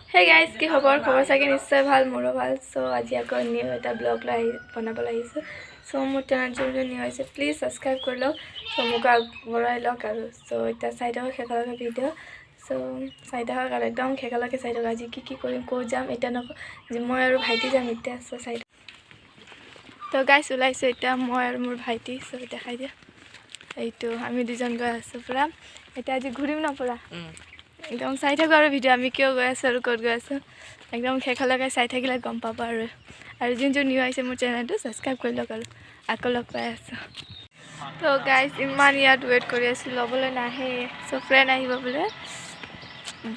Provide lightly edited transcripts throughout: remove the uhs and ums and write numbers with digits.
Hey guys, কি খবৰ চাগে নিশ্চয় ভাল মোৰো ভাল সো আজি আকৌ নিউ এটা ব্লগ লৈ বনাবলৈ আহিছো সো মোৰ চেনেলটো নিউ হৈছে প্লিজ সাবস্ক্ৰাইব কৰি লওক সো মোক আগবঢ়াই লওক আৰু সো এটা চাই থাকক শেষলৈকে ভিডিঅ' সো চাই থাকক আৰু একদম শেষলৈকে চাই থাকক আজি কি কৰিম ক'ত যাম এটা নক যে মই আৰু ভাইটি যাম এতিয়া সো চাই তো গাইস ওলাইছো এতিয়া মই আৰু মোৰ ভাইটি সো দেখাই দিয়া এইটো আমি দুজন গৈ আছো পুৰা এটা আজি ঘূৰিম না পুৰা एकदम চাই থাকো আৰু ভিডিঅ' আমি কিয় গৈ আছো আৰু ক'ত গৈ আছো একদম শেষলৈকে চাই থাকিলে গম পাবা আৰু যোন নিউ আহিছে মোৰ চেনেলটো সাবস্ক্ৰাইব কৰি লওক আৰু আকৌ লগ পাই আছো তো গাইস ইমান ইয়াত ৱেট কৰি আছো ল'বলৈ নাহে সো ফ্ৰেণ্ড আহিব বোলে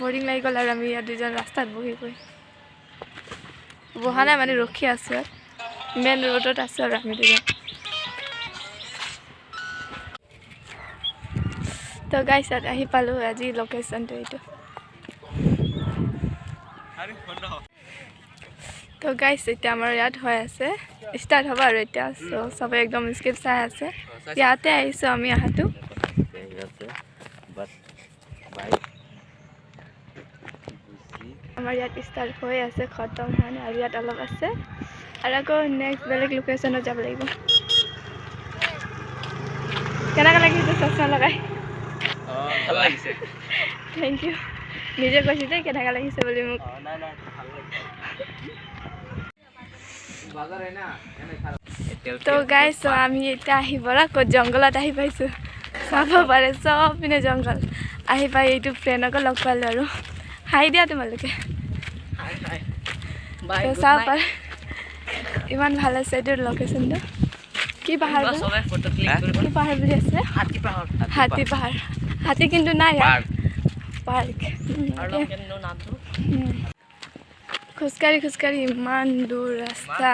বৰিং লাগি গ'ল আৰু আমি ইয়াত দুজন ৰাস্তাত বহা নাই মানে ৰখি আছো মেইন ৰোডত আছো আৰু আমি দুজন তো গাইস আহি পালো আজি লোকেশনটো এইটো তো গাইস এটা আমাৰ ইয়াত হৈ আছে ষ্টাৰ্ট হ'ব আৰু এতিয়া সবে একদম স্কিপ চাই আছে ইয়াতে আহিছো আমি আহাটো আমাৰ ইয়াত ষ্টাৰ্ট হৈ আছে খতম হোৱা নাই আৰু ইয়াত অলপ আছে আৰু আকৌ নেক্সট বেলেগ লোকেশনত যাব লাগিব কেনেকা লাগিছে চশমা লগাই ভাল লাগিছে থ্যাংক ইউ নিজে কৈছে যে কেনেকা লাগিছে বুলি মোক তো গাইস আমি এটা আহি বৰা ক'ত জংগলত আহি পাইছো চাব পাৰে সব পিনে জংগল আহি পাই এইটো ফ্ৰেণ্ডক লগ পালো আৰু হাই দিয়া তোমালোকে বাই চাব পাৰে ইমান ভাল আছে এইটো লোকেশনটো কি পাহাৰ কি পাহাৰ বুলি আছে হাতী পাহাৰ হাতী কিন্তু নাই পাৰ্ক খোজকাঢ়ি ইমান দূৰ ৰাস্তা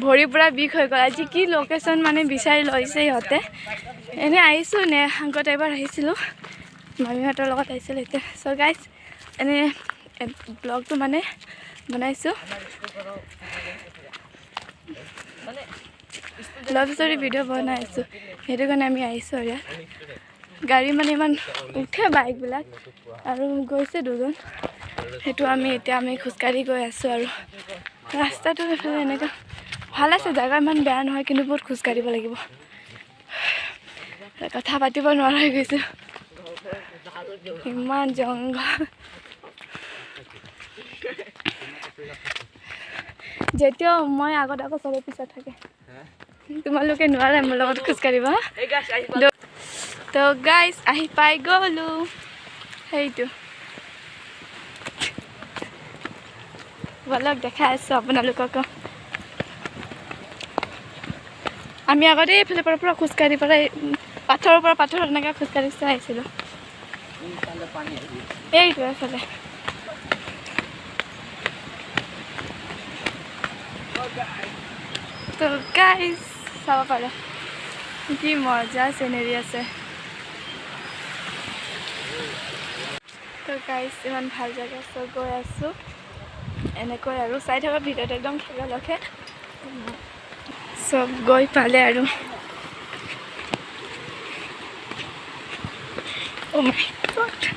ভৰি পুৰা বিষ হৈ গ'ল আজি কি লোকেশন মানে বিচাৰি লৈছে ইহঁতে এনে আহিছো নে আগত এবাৰ আহিছিলোঁ মামীহঁতৰ লগত আহিছিলোঁ এতিয়া চ' গাইজ এনে ব্লগটো মানে বনাইছোঁ লাভ ষ্টৰি ভিডিঅ' বনাইছোঁ সেইটো কাৰণে আমি আহিছোঁ আৰু ইয়াত গাড়ী মানে ইমান উঠে বাইকবিলাক আৰু গৈছে দুজন সেইটো এতিয়া আমি খোজকাঢ়ি গৈ আছোঁ আৰু ৰাস্তাটো এইফালে এনেকুৱা ভাল আছে জেগা ইমান বেয়া নহয় কিন্তু বহুত খোজকাঢ়িব লাগিব কথা পাতিব নোৱাৰা হৈ গৈছোঁ ইমান জংঘল যেতিয়াও মই আগত আকৌ চবে পিছত থাকে তোমালোকে নোৱাৰা মোৰ লগত খোজকাঢ়িব তো গাইজ আহি পাই গ'লো সেইটো বলক দেখাই আছোঁ আপোনালোকক আমি আগতে এইফালে পৰা খোজকাঢ়ি পেলাই পাথৰৰ পৰা পাথৰ এনেকৈ খোজকাঢ়ি আহিছিলোঁ এইটো এফালে তো গাইজ চাব পাৰে কি মজা চিনেৰি আছে তো গাইজ ইমান ভাল জেগা চব গৈ আছোঁ এনেকৈ আৰু চাই থকা ভিডিঅ'ত একদম খেলকে চব গৈ পালে আৰু Oh my God.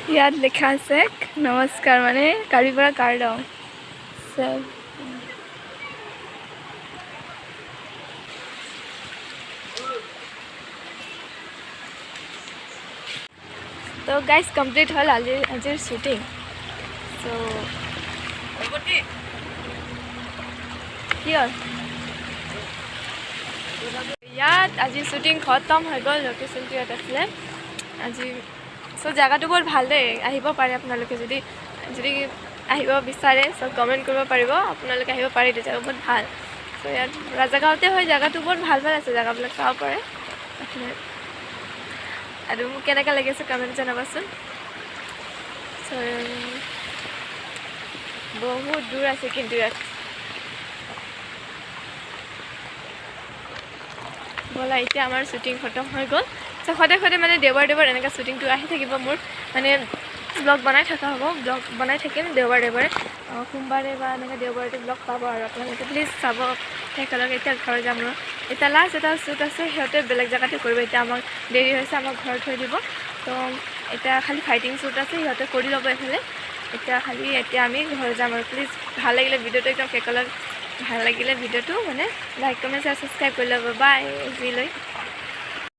ইয়াত লিখা আছে নমস্কাৰ মানে গাড়ীৰ পৰা কাৰ ডাউন তো গাইজ কমপ্লিট হ'ল আজিৰ শ্বুটিং চ' কি হ'ল ইয়াত আজি শ্বুটিং খতম হৈ গ'ল লোকেশ্যনটো ইয়াত আছিলে আজি চ' জেগাটো বৰ ভাল দেই আহিব পাৰে আপোনালোকে যদি আহিব বিচাৰে চ' কমেণ্ট কৰিব পাৰিব আপোনালোকে আহিব পাৰে এইটো জেগা বহুত ভাল চ' ইয়াত ৰাজাগাঁৱতে হয় জেগাটো বহুত ভাল আছে জেগাবিলাক চাব পাৰে আৰু মোক কেনেকৈ লাগিছে কমেণ্ট জনাবাচোন চ' বহুত দূৰ আছে কিন্তু ইয়াত ব'লা এতিয়া আমাৰ শ্বুটিং খতম হৈ গ'ল চ' সদায় মানে দেওবাৰ এনেকৈ শ্বুটিংটো আহি থাকিব মোৰ মানে ব্লগ বনাই থকা হ'ব ব্লগ বনাই থাকিম দেওবাৰে সোমবাৰে বা এনেকৈ দেওবাৰে ব্লগ পাব আৰু আপোনালোকে প্লিজ চাব একেলগে এতিয়া ঘৰ যাম আৰু এতিয়া লাষ্ট এটা শ্বুট আছে সিহঁতে বেলেগ জেগাতে কৰিব এতিয়া আমাক দেৰি হৈছে আমাক ঘৰত থৈ দিব তো এতিয়া খালি ফাইটিং শ্বুট আছে সিহঁতে কৰি ল'ব এইফালে এতিয়া আমি ঘৰ যাম আৰু প্লিজ ভাল লাগিলে ভিডিঅ'টো একদম একেলগে ভাল লাগিলে ভিডিঅ'টো মানে লাইক কমেণ্ট শ্বেয়াৰ ছাবস্ক্ৰাইব কৰি ল'ব বাই আজিলৈ